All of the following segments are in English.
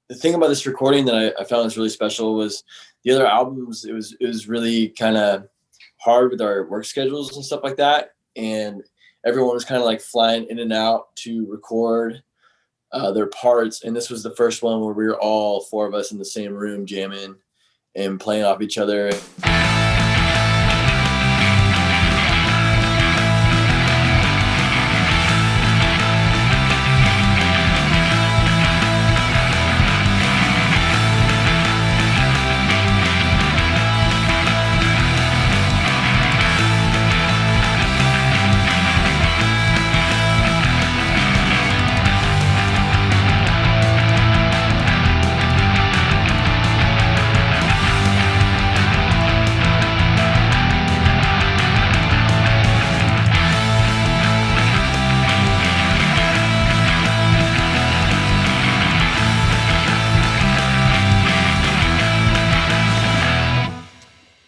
the thing about this recording that I found was really special was the other albums. It was really kind of hard with our work schedules and stuff like that, and everyone was kind of like flying in and out to record their parts. And this was the first one where we were all four of us in the same room jamming and playing off each other.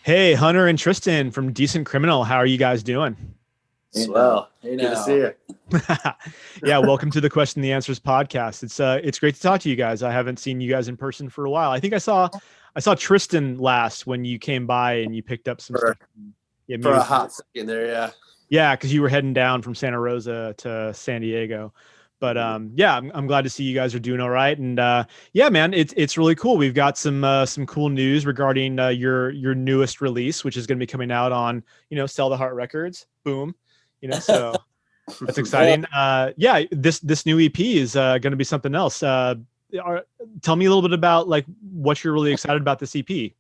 Hey, Hunter and Tristan from Decent Criminal. How are you guys doing? Swell. Hey, good to see you. Yeah, welcome to the Question and the Answers podcast. It's great to talk to you guys. I haven't seen you guys in person for a while. I think I saw Tristan last when you came by and you picked up some stuff. Yeah, for a hot second there, yeah. Yeah, because you were heading down from Santa Rosa to San Diego. But yeah, I'm glad to see you guys are doing all right. And yeah, man, it's really cool. We've got some cool news regarding your newest release, which is going to be coming out on, Sell the Heart Records. Boom. So that's exciting. Yeah, this new EP is going to be something else. Tell me a little bit about like what you're really excited about this EP.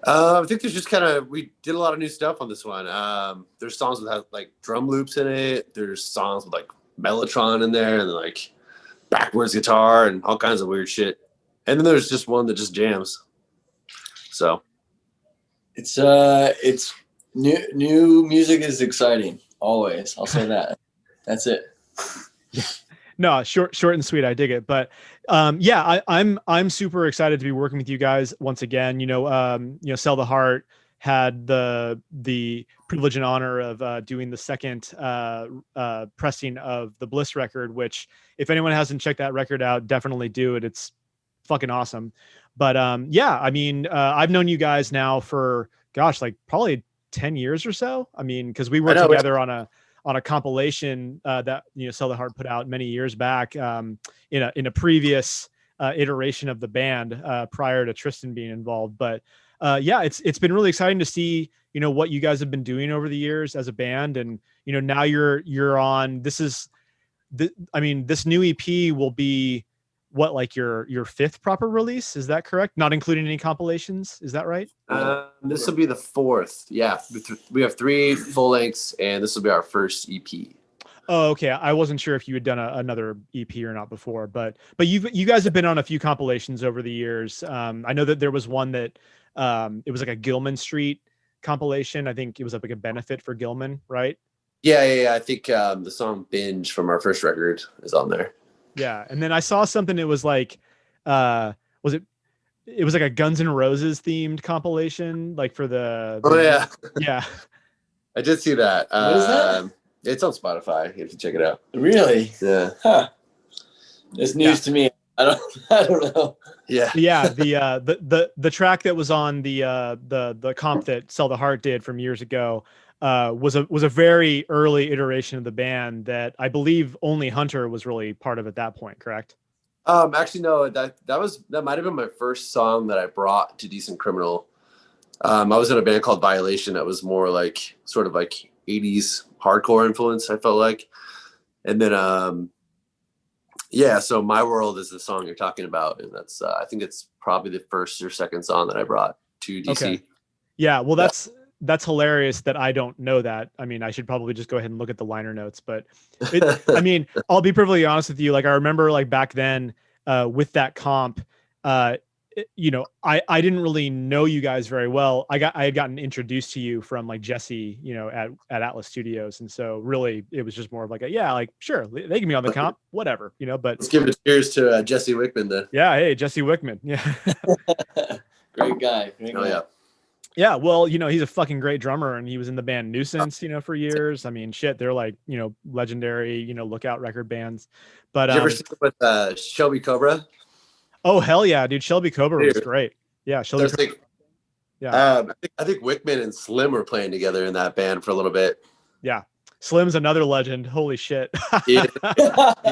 I think there's just we did a lot of new stuff on this one. There's songs with like drum loops in it. There's songs with like Mellotron in there and like backwards guitar and all kinds of weird shit. And then there's just one that just jams. So it's new music is exciting always. I'll say that. That's it. Yeah. No, short and sweet. I dig it. But yeah, I'm super excited to be working with you guys once again. Sell the Heart had the privilege and honor of doing the second pressing of the Bliss record, which if anyone hasn't checked that record out, definitely do it. It's fucking awesome. But yeah, I mean, I've known you guys now for, gosh, like probably 10 years or so. I mean, because we worked together on a compilation that Sell the Heart put out many years back in a previous iteration of the band prior to Tristan being involved. But yeah, it's been really exciting to see, what you guys have been doing over the years as a band. And, now you're on, this new EP will be what, like your fifth proper release? Is that correct? Not including any compilations. Is that right? This will be the fourth. Yeah. We have 3 full lengths and this will be our first EP. Oh, okay. I wasn't sure if you had done another EP or not before, but you guys have been on a few compilations over the years. I know that there was one that, it was like a Gilman Street compilation. I think it was like a benefit for Gilman, right? Yeah. I think the song Binge from our first record is on there. Yeah. And then I saw something, it was like, it was like a Guns N' Roses themed compilation, like for the oh yeah. Yeah. I did see that. What is that? It's on Spotify. You have to check it out. Really? Yeah. Huh. It's news to me. I don't know. Yeah. Yeah. The track that was on the comp that Sell the Heart did from years ago was a very early iteration of the band that I believe only Hunter was really part of at that point, correct? Actually, no, that might have been my first song that I brought to Decent Criminal. I was in a band called Violation that was more like sort of like 80s hardcore influence, I felt like. And then yeah, so My World is the song you're talking about, and that's I think it's probably the first or second song that I brought to DC. Okay. Yeah, well that's hilarious that I don't know that. I mean, I should probably just go ahead and look at the liner notes, but I mean, I'll be perfectly honest with you. Like I remember like back then with that comp, I didn't really know you guys very well. I had gotten introduced to you from like Jesse, at Atlas Studios. And so really it was just more of like sure, they can be on the comp, whatever, but let's give it cheers to Jesse Wickman then. Yeah. Hey, Jesse Wickman. Yeah. Great guy. Oh yeah. Yeah, well, he's a fucking great drummer, and he was in the band Nuisance, for years. I mean, shit, they're like, legendary, Lookout record bands. But did you ever see with Shelby Cobra? Oh hell yeah, dude! Shelby Cobra was Dude. great. Yeah, Shelby. There's like, Yeah, I think Wickman and Slim were playing together in that band for a little bit. yeah. Slim's another legend. Holy shit. He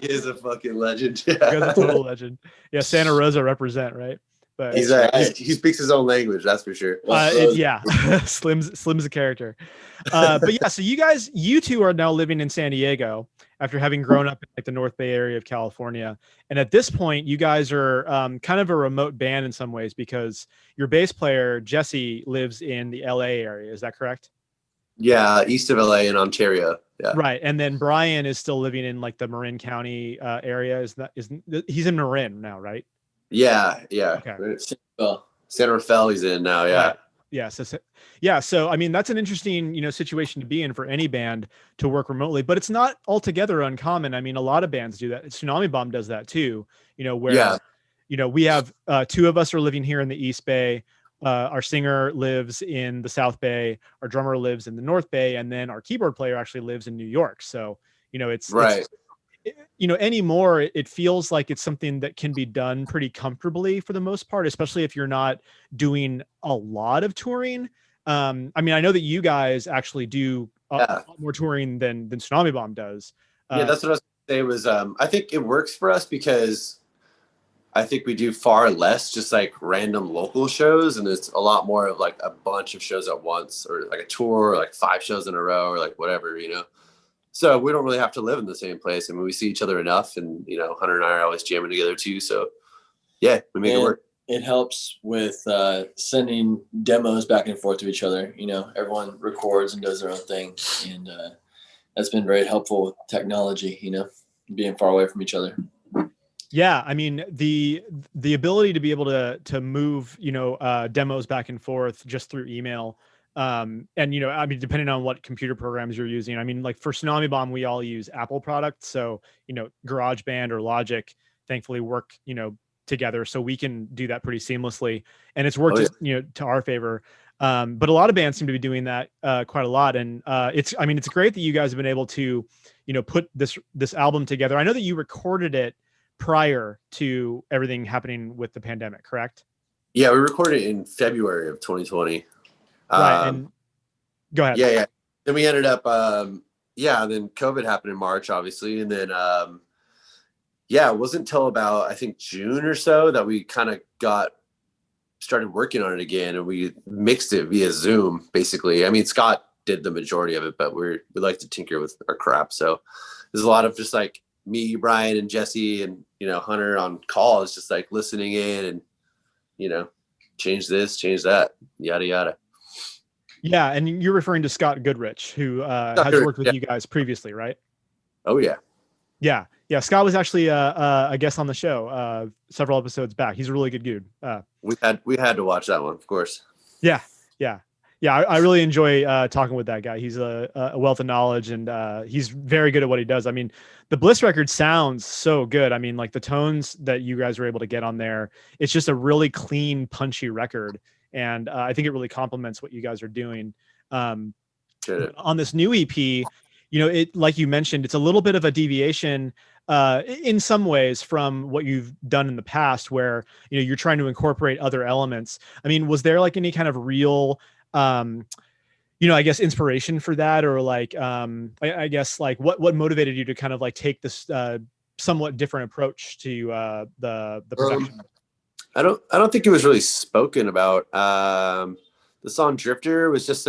is a fucking legend. You guys are a Yeah. total legend. Yeah, Santa Rosa represent, right? But He speaks his own language, that's for sure. yeah, Slim's a character. But yeah, so you two are now living in San Diego after having grown up in like the North Bay area of California. And at this point, you guys are kind of a remote band in some ways because your bass player, Jesse, lives in the LA area. Is that correct? Yeah, east of LA in Ontario. Yeah. Right. And then Brian is still living in like the Marin County area. He's in Marin now, right? Yeah, yeah. Okay. San Rafael he's in now, yeah. Right. Yeah. So I mean, that's an interesting, situation to be in for any band to work remotely, but it's not altogether uncommon. I mean, a lot of bands do that. Tsunami Bomb does that too, where, we have two of us are living here in the East Bay. Our singer lives in the South Bay. Our drummer lives in the North Bay. And then our keyboard player actually lives in New York. So, it's right. Anymore, it feels like it's something that can be done pretty comfortably for the most part, especially if you're not doing a lot of touring. I mean, I know that you guys actually do a lot more touring than Tsunami Bomb does. Yeah, that's what I was going to say was, I think it works for us because I think we do far less just like random local shows. And it's a lot more of like a bunch of shows at once or like a tour, or like 5 shows in a row or like whatever, So we don't really have to live in the same place. I mean, we see each other enough and, Hunter and I are always jamming together too. So yeah, we make it work. It helps with sending demos back and forth to each other. Everyone records and does their own thing. And that's been very helpful with technology, being far away from each other. Yeah. I mean, the ability to be able to move, demos back and forth just through email. And, I mean, depending on what computer programs you're using, I mean, like for Tsunami Bomb, we all use Apple products. So, GarageBand or Logic, thankfully work, together. So we can do that pretty seamlessly and it's worked, to our favor. But a lot of bands seem to be doing that quite a lot. And it's great that you guys have been able to, put this album together. I know that you recorded it prior to everything happening with the pandemic, correct? Yeah, we recorded it in February of 2020. Right. And go ahead. Yeah. Then we ended up, then COVID happened in March, obviously. And then, it wasn't until about, I think June or so that we kind of started working on it again. And we mixed it via Zoom, basically. I mean, Scott did the majority of it, but we like to tinker with our crap. So there's a lot of just like me, Brian and Jesse and, Hunter on calls, just like listening in and, change this, change that, yada, yada. Yeah, and you're referring to Scott Goodrich, who has worked with you guys previously, right? Oh yeah. Yeah. Scott was actually a guest on the show several episodes back. He's a really good dude. We had to watch that one, of course. Yeah. I really enjoy talking with that guy. He's a wealth of knowledge, and he's very good at what he does. I mean, the Bliss record sounds so good. I mean, like the tones that you guys were able to get on there, it's just a really clean, punchy record. And I think it really complements what you guys are doing. On this new EP, it, like you mentioned, it's a little bit of a deviation in some ways from what you've done in the past where, you're trying to incorporate other elements. I mean, was there like any kind of real, I guess inspiration for that, or like, I guess like what motivated you to kind of like take this somewhat different approach to the production? I don't think it was really spoken about. The song Drifter was just,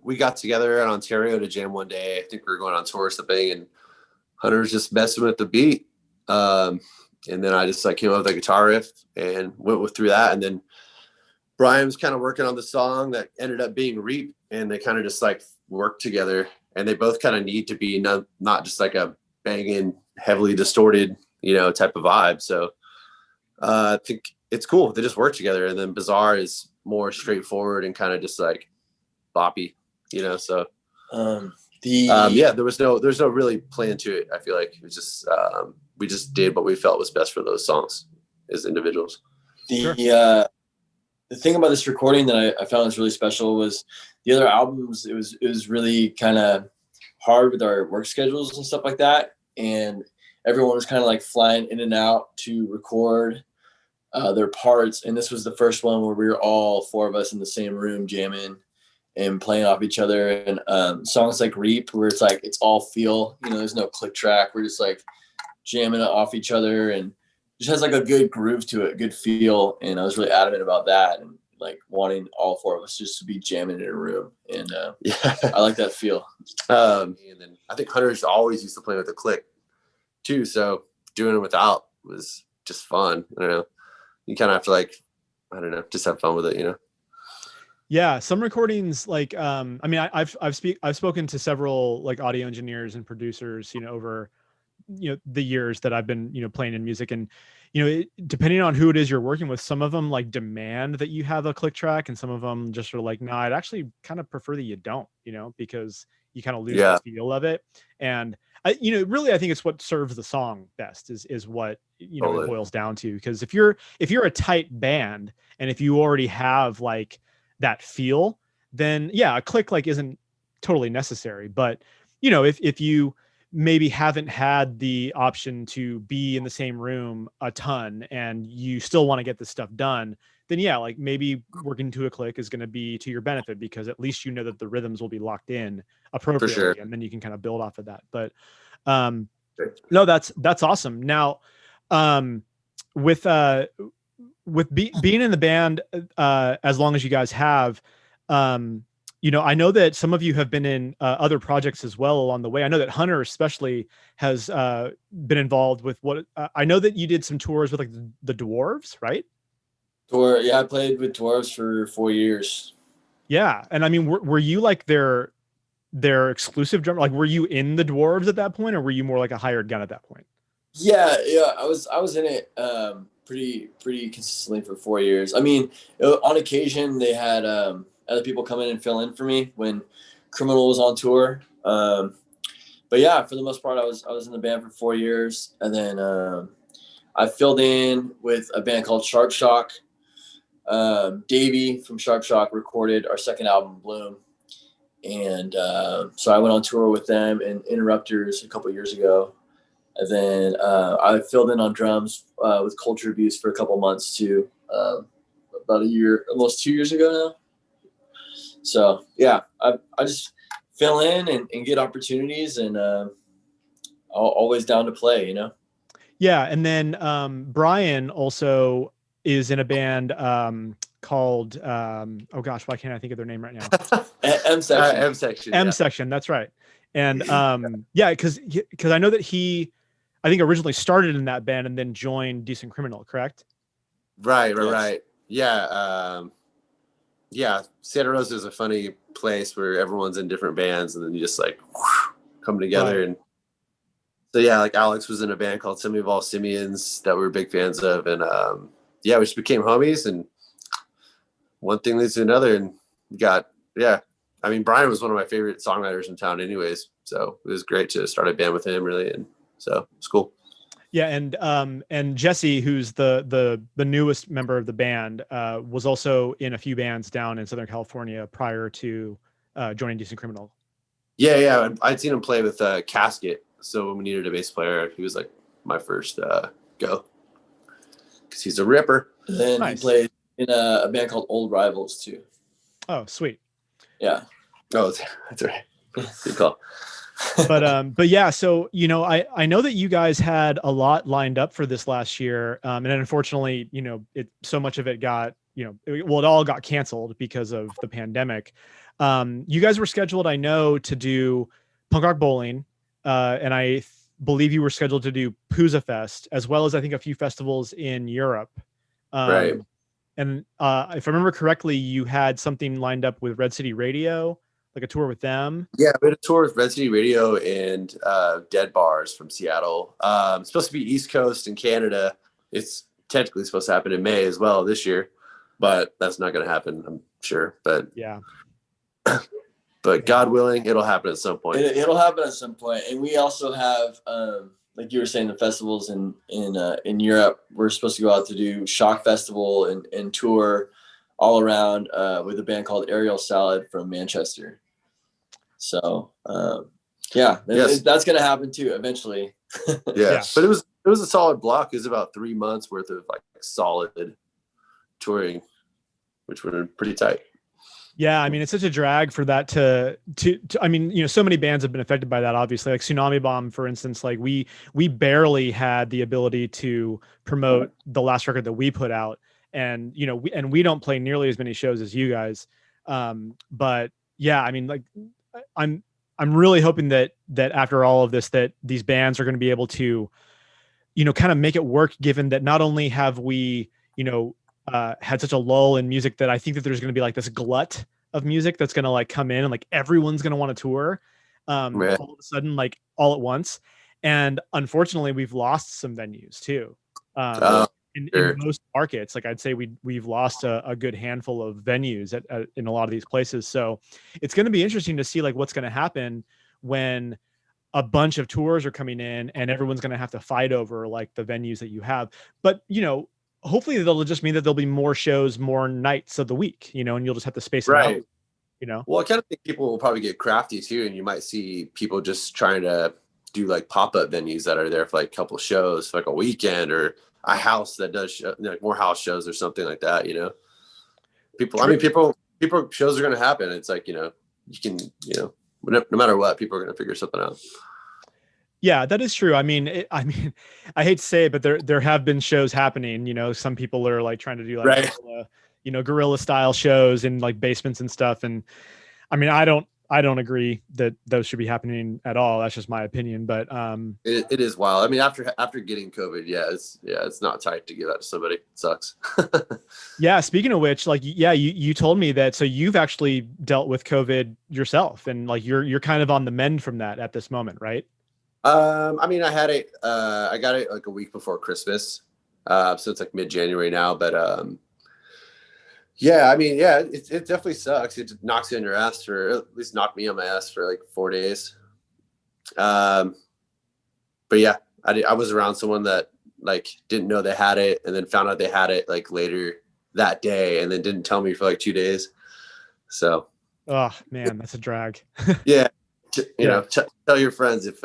we got together in Ontario to jam one day. I think we were going on tour or something, and Hunter was just messing with the beat. And then I just like came up with a guitar riff and went through that. And then Brian was kind of working on the song that ended up being Reap, and they kind of just like worked together, and they both kind of need to be not just like a banging, heavily distorted, type of vibe. So I think it's cool. They just work together. And then Bizarre is more straightforward and kind of just like boppy, so there's no really plan to it. I feel like it was just we just did what we felt was best for those songs as individuals. The thing about this recording that I found was really special was the other albums. It was really kind of hard with our work schedules and stuff like that, and everyone was kind of like flying in and out to record. their parts. And this was the first one where we were all four of us in the same room jamming and playing off each other. And songs like Reap, where it's like, it's all feel, you know, there's no click track. We're just like jamming it off each other, and just has like a good groove to it, good feel. And I was really adamant about that, and like wanting all four of us just to be jamming in a room. And Yeah. I like that feel. And then I think Hunter's always used to play with a click too. So doing it without was just fun. I don't know. You kind of have to like, I don't know, just have fun with it, you know? Yeah, some recordings like I mean I've spoken to several like audio engineers and producers, you know, over the years that I've been playing in music, and depending on who it is you're working with, some of them like demand that you have a click track, and some of them just are like, no, I'd actually kind of prefer that you don't, because you kind of lose the feel of it. And really I think it's what serves the song best is what Totally. it boils down to. Because if you're a tight band, and if you already have like that feel, then yeah, a click like isn't totally necessary. But if you maybe haven't had the option to be in the same room a ton, and you still want to get this stuff done, then yeah, like maybe working to a click is going to be to your benefit, because at least you know that the rhythms will be locked in appropriately, sure. and then you can kind of build off of that. But no, that's awesome. Now, with being in the band as long as you guys have, I know that some of you have been in other projects as well along the way. I know that Hunter especially has been involved with I know that you did some tours with like the Dwarves, right? Yeah, I played with Dwarves for 4 years. Yeah, and I mean, were you like their exclusive drummer? Like, were you in the Dwarves at that point, or were you more like a hired gun at that point? Yeah, I was in it pretty consistently for 4 years. I mean, on occasion they had other people come in and fill in for me when Criminal was on tour. But yeah, for the most part, I was in the band for 4 years, and then I filled in with a band called Sharp Shock. Davey from Sharp Shock recorded our second album, Bloom, and so I went on tour with them and Interrupters a couple of years ago. And then I filled in on drums with Culture Abuse for a couple months too, about a year, almost 2 years ago now. So yeah, I just fill in and get opportunities, and always down to play, Yeah, and then Brian also is in a band called oh gosh, why can't I think of their name right now? M Section. M Section, that's right. And yeah, because I know that he, I think, originally started in that band and then joined Decent Criminal, correct? Right. Yeah. Yeah. Santa Rosa is a funny place where everyone's in different bands, and then you just like come together. Right. And so yeah, like Alex was in a band called Semi Evolved Simians that we were big fans of, and yeah, we just became homies, and one thing leads to another, and I mean, Brian was one of my favorite songwriters in town anyways, so it was great to start a band with him, really, and so it's cool. Yeah, and Jesse, who's the newest member of the band, was also in a few bands down in Southern California prior to joining Decent Criminal. Yeah, I'd seen him play with Casket, so when we needed a bass player, he was like my first go, because he's a ripper. And then nice. He played in a band called Old Rivals too. Oh, sweet. Yeah. Oh, that's right. Good call. But yeah, so I know that you guys had a lot lined up for this last year, and unfortunately, so much of it got it all got canceled because of the pandemic. You guys were scheduled, I know, to do Punk Rock Bowling, and I believe you were scheduled to do Pouzza Fest, as well as I think a few festivals in Europe. Right. And if I remember correctly, you had something lined up with Red City Radio, like a tour with them. Yeah, we had a tour with Red City Radio and Dead Bars from Seattle. It's supposed to be East Coast in Canada. It's technically supposed to happen in May as well this year, but that's not going to happen, I'm sure. But yeah. But God willing, it'll happen at some point. It'll happen at some point. And we also have, like you were saying, the festivals in Europe. We're supposed to go out to do Shock Festival and tour all around with a band called Ariel Salad from Manchester. So that's going to happen too eventually. Yeah, but it was a solid block. It was about 3 months worth of like like solid touring, which would have been pretty tight. Yeah, I mean, it's such a drag for that to I mean, you know, so many bands have been affected by that, obviously. Like Tsunami Bomb, for instance, like we barely had the ability to promote the last record that we put out. And, you know, we don't play nearly as many shows as you guys. But yeah, I mean, like I'm really hoping that after all of this, that these bands are going to be able to, you know, kind of make it work, given that not only have we, you know, had such a lull in music, that I think that there's going to be like this glut of music that's going to like come in and like everyone's going to want to tour all of a sudden, like all at once. And unfortunately, we've lost some venues too. In most markets, like I'd say we've lost a good handful of venues in a lot of these places. So it's going to be interesting to see like what's going to happen when a bunch of tours are coming in and everyone's going to have to fight over like the venues that you have. But, you know, hopefully they'll just mean that there'll be more shows, more nights of the week, you know, and you'll just have to space it out, you know? Well, I kind of think people will probably get crafty too. And you might see people just trying to do like pop-up venues that are there for like a couple shows, for like a weekend, or a house that does like more house shows or something like that, you know? People, shows are going to happen. It's like, you know, you can, you know, no matter what, people are going to figure something out. Yeah, that is true. I mean, I hate to say it, but there have been shows happening. You know, some people are like trying to do like guerrilla style shows in like basements and stuff. And I mean, I don't agree that those should be happening at all. That's just my opinion. But it is wild. I mean, after getting COVID, it's not tight to give that to somebody. It sucks. Yeah. Speaking of which, like, yeah, you told me that. So you've actually dealt with COVID yourself, and like you're kind of on the mend from that at this moment, right? I mean, I had it, I got it like a week before Christmas. So it's like mid-January now, but, yeah, I mean, yeah, it definitely sucks. It knocks you on your ass at least knocked me on my ass for like 4 days. But yeah, I was around someone that like didn't know they had it and then found out they had it like later that day and then didn't tell me for like 2 days. So. Oh man, that's a drag. Yeah. You know, tell your friends if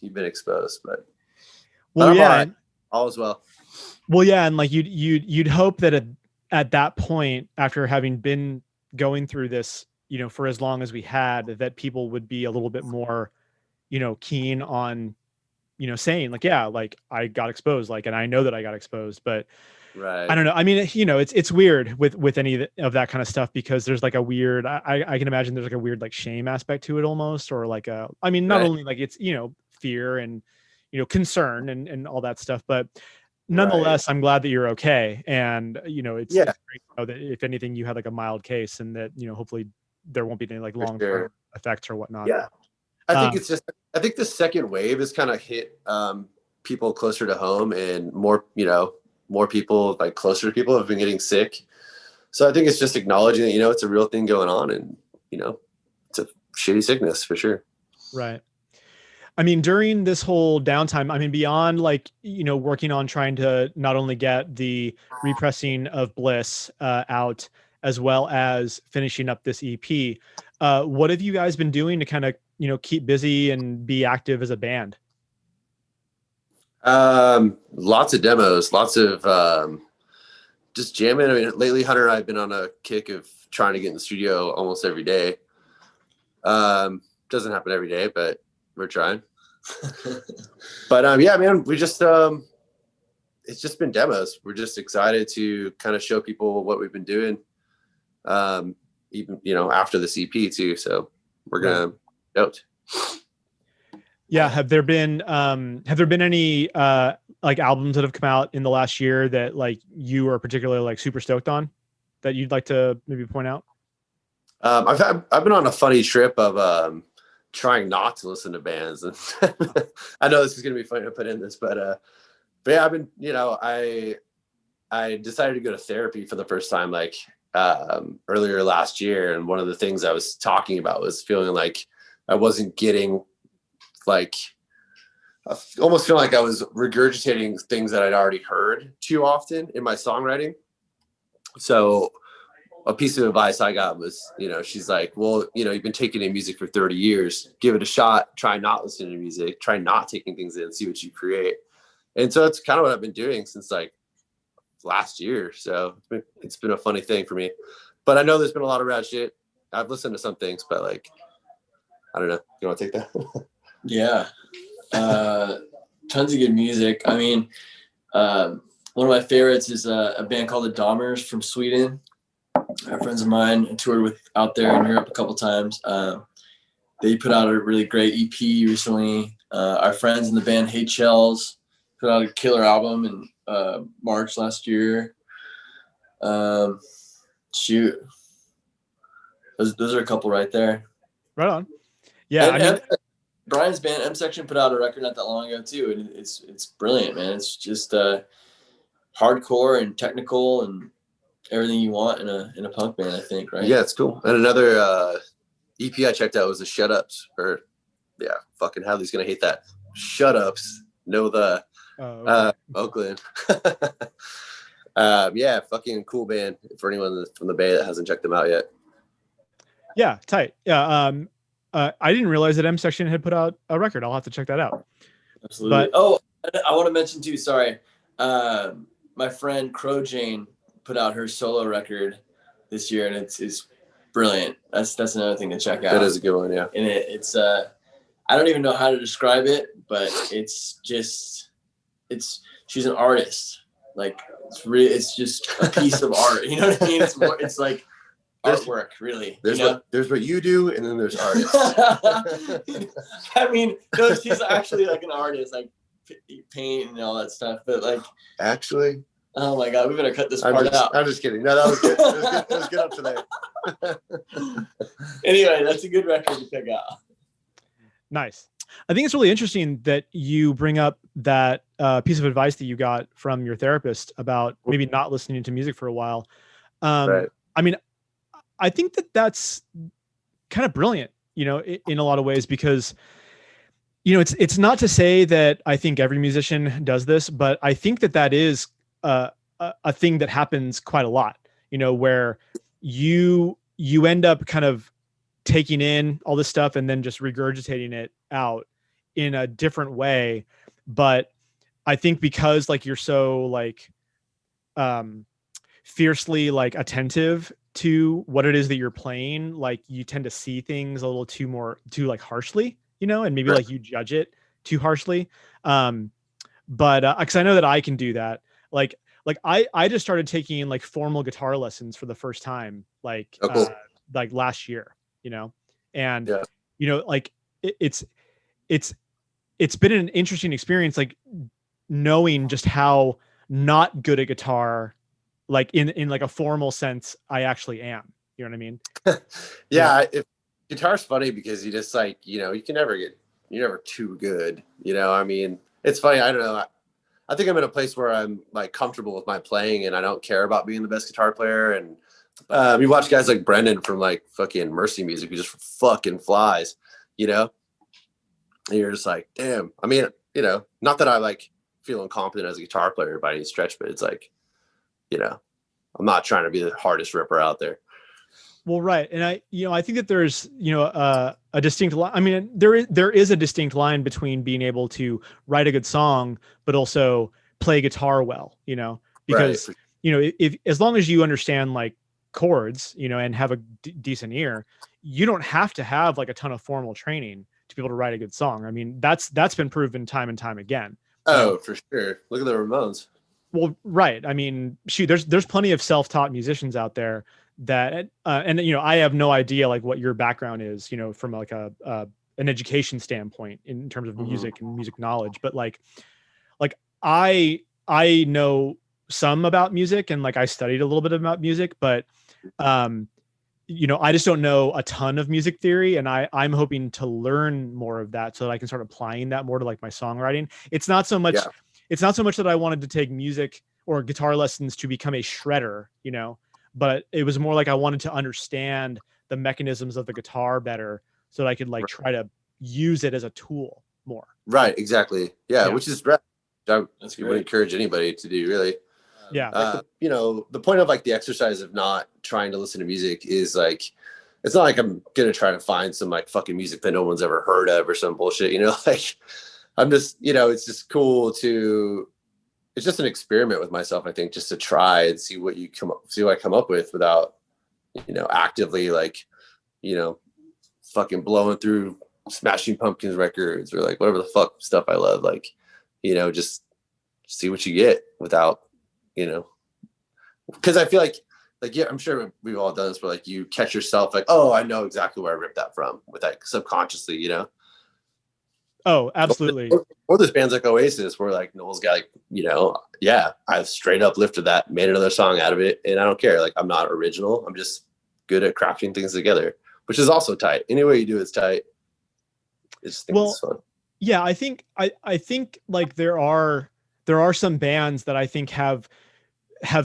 you've been exposed, but well, yeah, all is well. Well, yeah, and like you'd hope that at that point, after having been going through this, you know, for as long as we had, that people would be a little bit more, you know, keen on, you know, saying like, yeah, like I got exposed, like, and I know that I got exposed, but right. I don't know. I mean, you know, it's weird with any of that kind of stuff, because there's like a weird, I can imagine there's like a weird like shame aspect to it almost, or like I mean, not only like it's, you know, fear and, you know, concern and all that stuff, but nonetheless, I'm glad that you're okay. And, you know, it's great to know that if anything, you had like a mild case, and that, you know, hopefully there won't be any like long-term effects or whatnot. Yeah. I think the second wave has kind of hit people closer to home, and more people like closer to people have been getting sick. So I think it's just acknowledging that, you know, it's a real thing going on, and, you know, it's a shitty sickness for sure. Right. I mean, during this whole downtime, I mean, beyond like, you know, working on trying to not only get the repressing of Bliss out, as well as finishing up this EP, what have you guys been doing to kind of, you know, keep busy and be active as a band? Lots of demos, lots of just jamming. I mean, lately Hunter and I have been on a kick of trying to get in the studio almost every day. Doesn't happen every day, but we're trying. But yeah, man, we just it's just been demos. We're just excited to kind of show people what we've been doing, even, you know, after the EP too. So we're gonna note. Yeah. Have there been any like albums that have come out in the last year that like you are particularly like super stoked on, that you'd like to maybe point out? I've been on a funny trip of trying not to listen to bands, and I know this is gonna be funny to put in this, but yeah, I've been, you know, I decided to go to therapy for the first time like earlier last year, and one of the things I was talking about was feeling like I wasn't getting, like, I almost feel like I was regurgitating things that I'd already heard too often in my songwriting. So a piece of advice I got was, you know, she's like, well, you know, you've been taking in music for 30 years, give it a shot, try not listening to music, try not taking things in, see what you create. And so that's kind of what I've been doing since like last year. So it's been a funny thing for me. But I know there's been a lot of rad shit. I've listened to some things, but like, I don't know. You want to take that? Yeah. Tons of good music. I mean, one of my favorites is a band called the Dahmers from Sweden. Friends of mine. I toured with out there in Europe a couple times. They put out a really great EP recently. Our friends in the band Hate Shells put out a killer album in March last year. Shoot. Those are a couple right there. Right on. Yeah, And I mean, Brian's band M Section put out a record not that long ago too, and it's brilliant, man. It's just hardcore and technical and everything you want in a punk band, I think, right? Yeah, it's cool. And another EP I checked out was the Shut Ups, or fucking Hadley's gonna hate that. Shut Ups. Know the Oakland. Yeah, fucking cool band for anyone from the Bay that hasn't checked them out yet. Yeah, tight. Yeah, I didn't realize that M Section had put out a record. I'll have to check that out. Absolutely. I want to mention too, sorry. My friend Crow Jane put out her solo record this year, and it's brilliant. That's another thing to check out. That is a good one, yeah. And it's I don't even know how to describe it, but she's an artist. Like it's just a piece of art. You know what I mean? It's like artwork, really. There's what you do, and then there's artists. I mean, no, she's actually like an artist, like paint and all that stuff. But like, actually, oh my god, we better cut this part out. I'm just kidding. No, that was good. It was good up to there. Anyway, that's a good record to check out. Nice. I think it's really interesting that you bring up that piece of advice that you got from your therapist about maybe not listening to music for a while. Right. I mean, I think that's kind of brilliant, you know, in a lot of ways, because, you know, it's not to say that I think every musician does this, but I think that is a thing that happens quite a lot, you know, where you end up kind of taking in all this stuff and then just regurgitating it out in a different way. But I think because like you're so like fiercely like attentive to what it is that you're playing, like you tend to see things a little too like harshly, you know, and maybe Right. like you judge it too harshly. But because I know that I can do that. Like I just started taking like formal guitar lessons for the first time, like cool. like last year, you know, and Yeah. you know, like it's been an interesting experience, like knowing just how not good at guitar, like in like a formal sense, I actually am. You know what I mean? Yeah. Guitar's funny because you just like, you know, you're never too good. You know, I mean, it's funny. I don't know. I think I'm in a place where I'm like comfortable with my playing and I don't care about being the best guitar player. And you watch guys like Brendan from like fucking Mercy Music who just fucking flies, you know? And you're just like, damn. I mean, you know, not that I like feel incompetent as a guitar player by any stretch, but it's like, you know, I'm not trying to be the hardest ripper out there. Well, right. And I think that there's, you know, a distinct line. I mean, there is a distinct line between being able to write a good song, but also play guitar well, you know, because, Right. you know, if as long as you understand like chords, you know, and have a decent ear, you don't have to have like a ton of formal training to be able to write a good song. I mean, that's been proven time and time again. Oh, for sure. Look at the Ramones. Well, right. I mean, shoot, there's plenty of self-taught musicians out there that, and you know, I have no idea like what your background is, you know, from like an education standpoint in terms of music and music knowledge. But like I know some about music and like I studied a little bit about music, but you know, I just don't know a ton of music theory, and I'm hoping to learn more of that so that I can start applying that more to like my songwriting. It's not so much that I wanted to take music or guitar lessons to become a shredder, you know, but it was more like I wanted to understand the mechanisms of the guitar better so that I could like try to use it as a tool more. Right. Exactly. Yeah. Which is right. I would encourage anybody to do, really. Yeah. You know, the point of like the exercise of not trying to listen to music is like, it's not like I'm going to try to find some like fucking music that no one's ever heard of or some bullshit, you know, like I'm just, you know, it's just cool to it's just an experiment with myself, I think, just to try and see what I come up with without, actively like, fucking blowing through Smashing Pumpkins records or like whatever the fuck stuff I love. Like, just see what you get without, because I feel like, yeah, I'm sure we've all done this where like you catch yourself like, oh, I know exactly where I ripped that from with like subconsciously, Oh, absolutely. Or there's bands like Oasis where like Noel's got like, yeah, I've straight up lifted that, made another song out of it. And I don't care. Like I'm not original. I'm just good at crafting things together, which is also tight. Any way you do it's tight. It's fun. Yeah, I think like there are some bands that I think have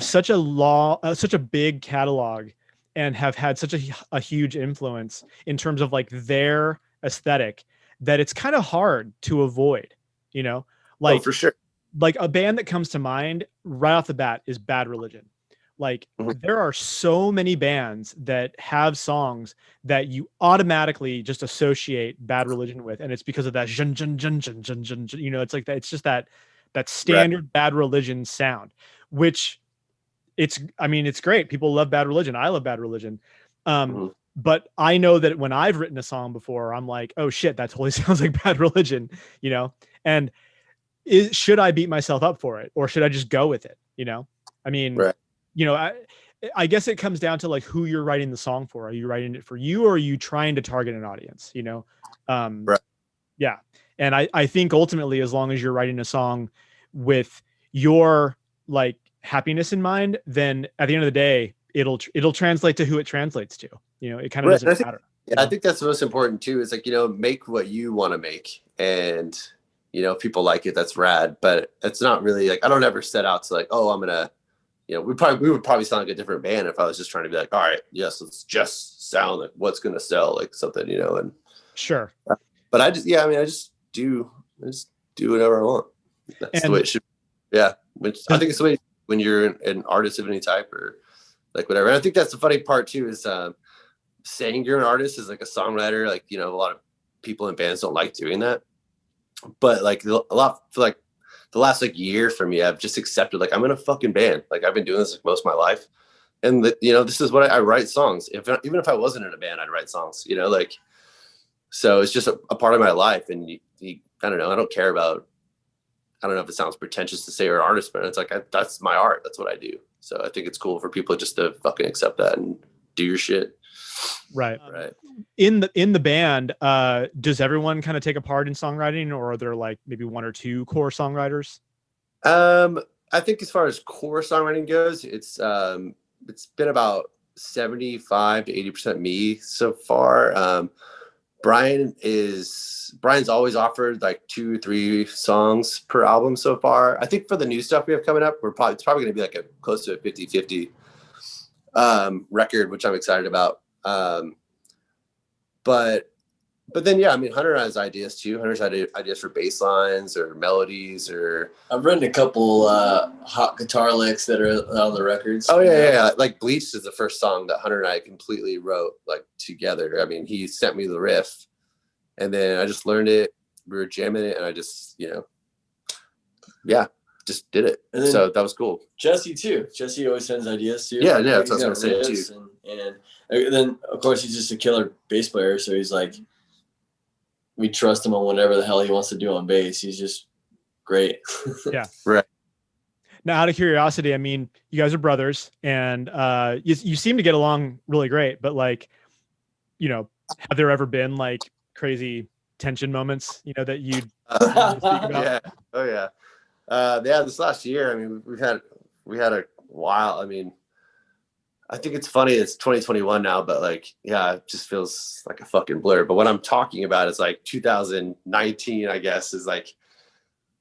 such a big catalog and have had such a huge influence in terms of like their aesthetic that it's kind of hard to avoid, like, for sure. Like a band that comes to mind right off the bat is Bad Religion. Like there are so many bands that have songs that you automatically just associate Bad Religion with. And it's because of that, it's like that. It's just that standard Bad Religion sound, which it's great. People love Bad Religion. I love Bad Religion. But I know that when I've written a song before, I'm like, oh shit, that totally sounds like Bad Religion, and should I beat myself up for it or should I just go with it? I guess it comes down to like who you're writing the song for. Are you writing it for you or are you trying to target an audience, Yeah. And I think ultimately, as long as you're writing a song with your like happiness in mind, then at the end of the day, it'll translate to who it translates to. It kind of doesn't matter. Yeah, I think that's the most important too. Is like, make what you want to make, and if people like it, that's rad. But it's not really like I don't ever set out to like, oh, I'm gonna, we would probably sound like a different band if I was just trying to be like, all right, yes, let's just sound like what's gonna sell, like something, and sure. But I just do whatever I want. That's the way it should. Yeah, I think it's the way when you're an artist of any type or like whatever. And I think that's the funny part too is saying you're an artist is like a songwriter. Like a lot of people in bands don't like doing that. But like a lot for like the last like year for me, I've just accepted like I'm in a fucking band. Like I've been doing this like most of my life, and this is what I write songs. Even if I wasn't in a band, I'd write songs. Like so it's just a part of my life. And I don't know. I don't care about. I don't know if it sounds pretentious to say you're an artist, but it's like that's my art. That's what I do. So I think it's cool for people just to fucking accept that and do your shit. Right. Right. In the band, does everyone kind of take a part in songwriting, or are there like maybe one or two core songwriters? I think as far as core songwriting goes, it's been about 75 to 80% me so far. Brian's always offered like 2 or 3 songs per album so far. I think for the new stuff we have coming up, it's probably going to be like close to a 50-50 record, which I'm excited about. But then, yeah, Hunter has ideas too. Hunter's had ideas for bass lines or melodies or. I've written a couple hot guitar licks that are on the records. Oh yeah. Like Bleached is the first song that Hunter and I completely wrote like together. He sent me the riff, and then I just learned it. We were jamming it, and I just, just did it. So that was cool. Jesse too. Jesse always sends ideas too. Yeah, that's what I was gonna say too. And then of course he's just a killer bass player, so he's like, we trust him on whatever the hell he wants to do on bass. He's just great. Yeah. Right. Now, out of curiosity, you guys are brothers, and you seem to get along really great. But like, have there ever been like crazy tension moments, that you'd speak about? Yeah. Oh yeah. This last year, we had a while. I think it's funny. It's 2021 now, but like, yeah, it just feels like a fucking blur. But what I'm talking about is like 2019, I guess, is like,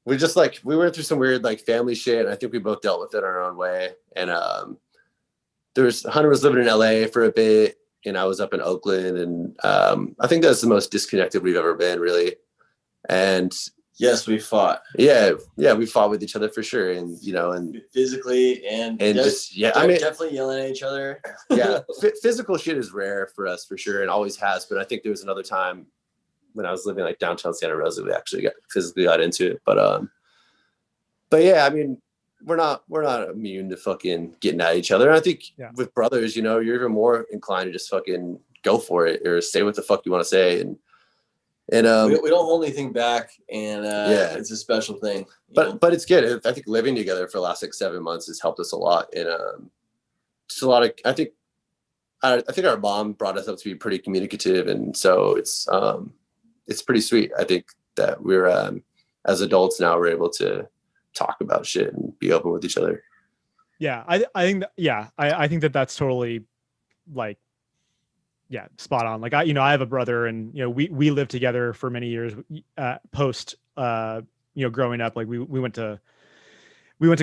we went through some weird like family shit. And I think we both dealt with it our own way. And Hunter was living in LA for a bit, and I was up in Oakland. And I think that's the most disconnected we've ever been, really. And yes, we fought. Yeah, we fought with each other for sure, and and physically and definitely yelling at each other. Yeah, physical shit is rare for us for sure, and always has. But I think there was another time when I was living like downtown Santa Rosa, we actually physically got into it. But yeah, we're not immune to fucking getting at each other. And I think with brothers, you know, you're even more inclined to just fucking go for it or say what the fuck you want to say. And we don't hold anything back, and it's a special thing. But it's good. I think living together for the last like 7 months has helped us a lot. And just a lot of, I think our mom brought us up to be pretty communicative, and so it's pretty sweet. I think that we're as adults now, we're able to talk about shit and be open with each other. Yeah, I think I think that that's totally like, yeah, spot on. Like I have a brother, and you know we lived together for many years post growing up. Like we went to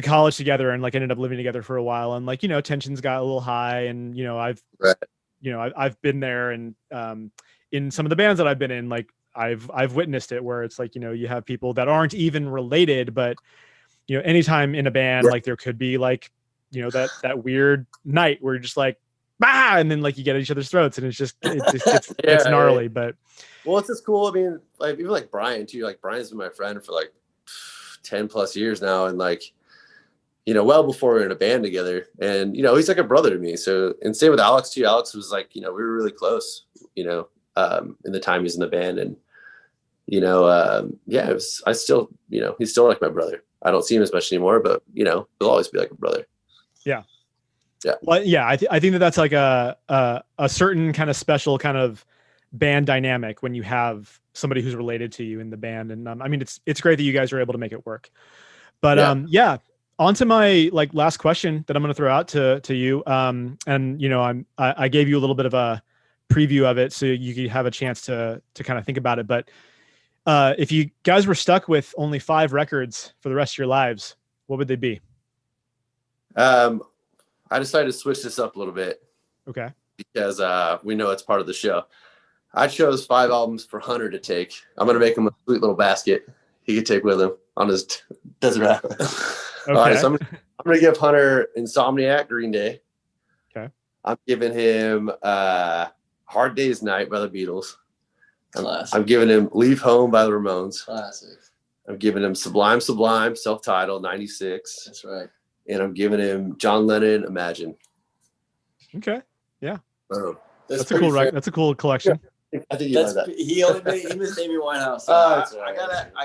college together and like ended up living together for a while, and like, you know, tensions got a little high, and you know I've been there, and in some of the bands that I've been in, like I've witnessed it, where it's like, you know, you have people that aren't even related, but you know, anytime in a band, like there could be like, you know, that weird night where you're just like, bah, and then like you get at each other's throats, and it just gets gnarly. But well, it's just cool. I mean, like even like Brian too. Like Brian's been my friend for like 10 plus years now, and like, you know, well before we were in a band together, and you know, he's like a brother to me. So, and same with Alex too. Alex was like, you know, we were really close, you know, in the time he's in the band, and you know, I still, you know, he's still like my brother. I don't see him as much anymore, but you know, he'll always be like a brother. Yeah. Yeah. Well, yeah, I think that that's like a certain kind of special kind of band dynamic when you have somebody who's related to you in the band. And I mean, it's great that you guys are able to make it work. But on to my like last question that I'm going to throw out to you. And you know, I gave you a little bit of a preview of it so you could have a chance to kind of think about it. But if you guys were stuck with only 5 records for the rest of your lives, what would they be? I decided to switch this up a little bit. Okay. Because we know it's part of the show. I chose 5 albums for Hunter to take. I'm going to make him a sweet little basket he could take with him on his desert island. Okay. All right, so I'm going to give Hunter Insomniac, Green Day. Okay. I'm giving him Hard Day's Night by the Beatles. Classic. I'm giving him Leave Home by the Ramones. Classic. I'm giving him Sublime, self-titled, 96. That's right. And I'm giving him John Lennon, Imagine. Okay. Yeah. That's a cool record. That's a cool collection. I think you like that. He missed Amy Winehouse. So I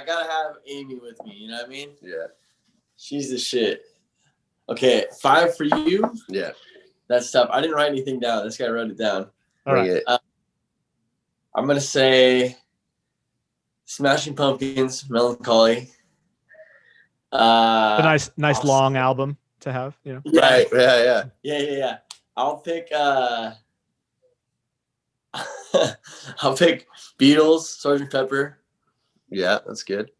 gotta have Amy with me. You know what I mean? Yeah. She's the shit. Okay, 5 for you. Yeah. That's tough. I didn't write anything down. This guy wrote it down. All right. I'm gonna say Smashing Pumpkins, Melancholy. A nice long album to have, you know. Right. Yeah. I'll pick I'll pick Beatles, Sgt. Pepper. Yeah, that's good.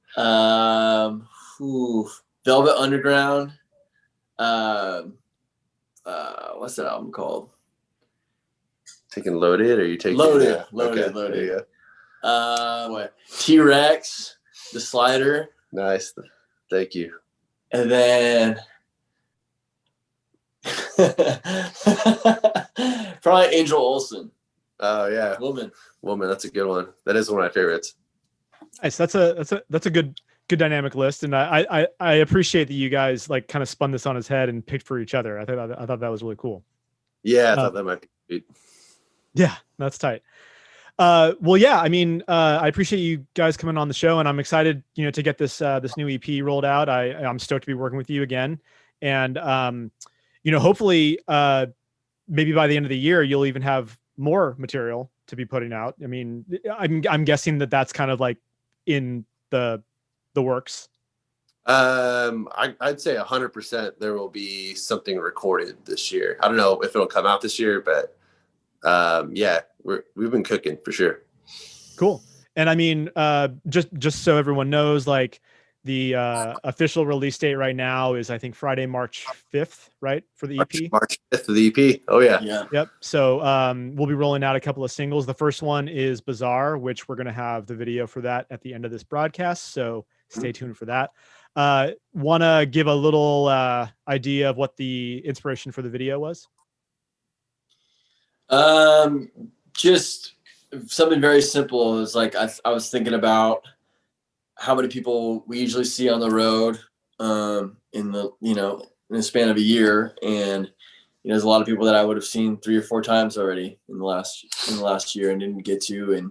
Velvet Underground. What's that album called? Taking Loaded, or are you taking Loaded? Okay. Loaded. What? T-Rex, The Slider. Nice. Thank you. And then probably Angel Olsen. Oh yeah. Woman. That's a good one. That is one of my favorites. Nice. That's a good dynamic list, and I appreciate that you guys like kind of spun this on his head and picked for each other. I thought that was really cool. Yeah, I thought that might be sweet. Yeah, that's tight. Well, yeah, I mean, I appreciate you guys coming on the show, and I'm excited, you know, to get this new EP rolled out. I'm stoked to be working with you again, and you know, hopefully, maybe by the end of the year, you'll even have more material to be putting out. I mean, I'm guessing that that's kind of like in the works. I'd say 100% there will be something recorded this year. I don't know if it'll come out this year, but yeah, we've been cooking for sure. Cool. And I mean, just so everyone knows, like the official release date right now is, I think, Friday, March 5th, right? For the EP. March 5th for the EP. Oh yeah. Yep. So we'll be rolling out a couple of singles. The first one is Bizarre, which we're going to have the video for that at the end of this broadcast. So stay tuned for that. Want to give a little idea of what the inspiration for the video was? Just something very simple. It was like I was thinking about how many people we usually see on the road, in the, in the span of a year. And, there's a lot of people that I would have seen 3 or 4 times already in the last year and didn't get to. And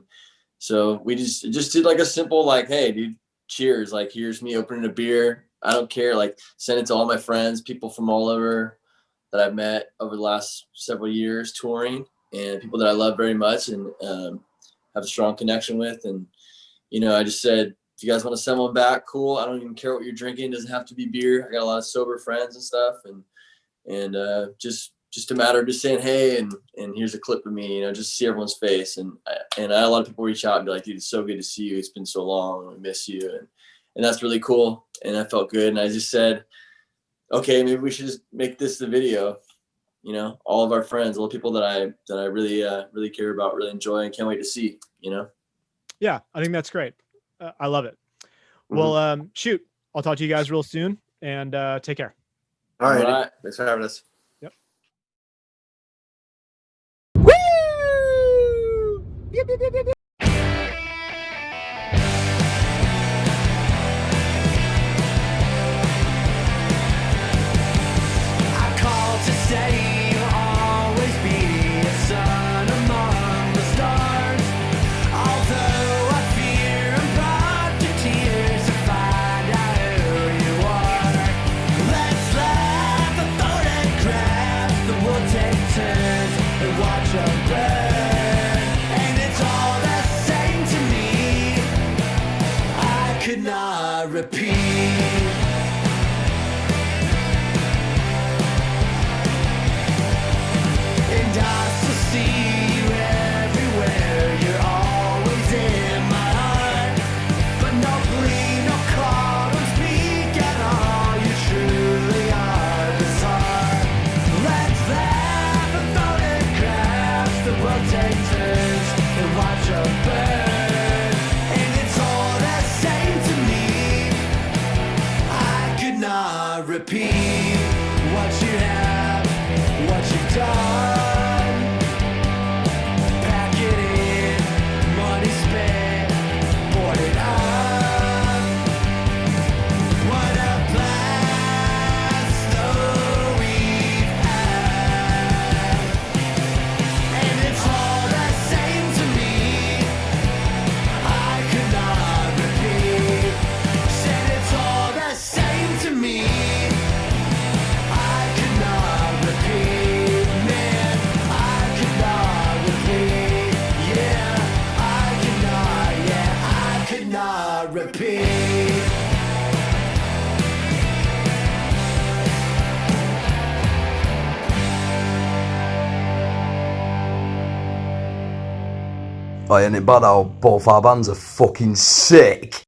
so we just did like a simple, like, hey dude, cheers. Like, here's me opening a beer. I don't care. Like, send it to all my friends, people from all over that I've met over the last several years touring, and people that I love very much and have a strong connection with. And, I just said, if you guys want to send one back, cool. I don't even care what you're drinking. It doesn't have to be beer. I got a lot of sober friends and stuff. And just a matter of just saying, hey, and here's a clip of me, just to see everyone's face. And I had a lot of people reach out and be like, dude, it's so good to see you. It's been so long. I miss you. And that's really cool. And I felt good. And I just said, okay, maybe we should just make this the video. All of our friends, all the people that I really care about, really enjoy, and can't wait to see. Yeah, I think that's great. I love it. Well, shoot, I'll talk to you guys real soon, and take care. All right. Thanks for having us. Yep. Woo! Yep, yep, yep, yep, yep. I called to say you'll always be a sun among the stars. Although I fear and brought to tears to find out who you are. Let's laugh and photograph the world, take turns and watch them burn. And it's all the same to me. I could not repeat. And I still see you everywhere. You're always in my heart. But no plea, no call, don't speak at all. You truly are bizarre. Let's laugh and photograph the world, take turns and watch them burn. And it's all the same to me. I could not repeat what you have, what you've done. Pack it in, money spent, board it up. What a blast though we've had. And it's all the same to me. I could not repeat. Said it's all the same to me. I could not repeat, man. I could not repeat, yeah. I could not repeat. Oh, ain't it bad how both our bands are fucking sick?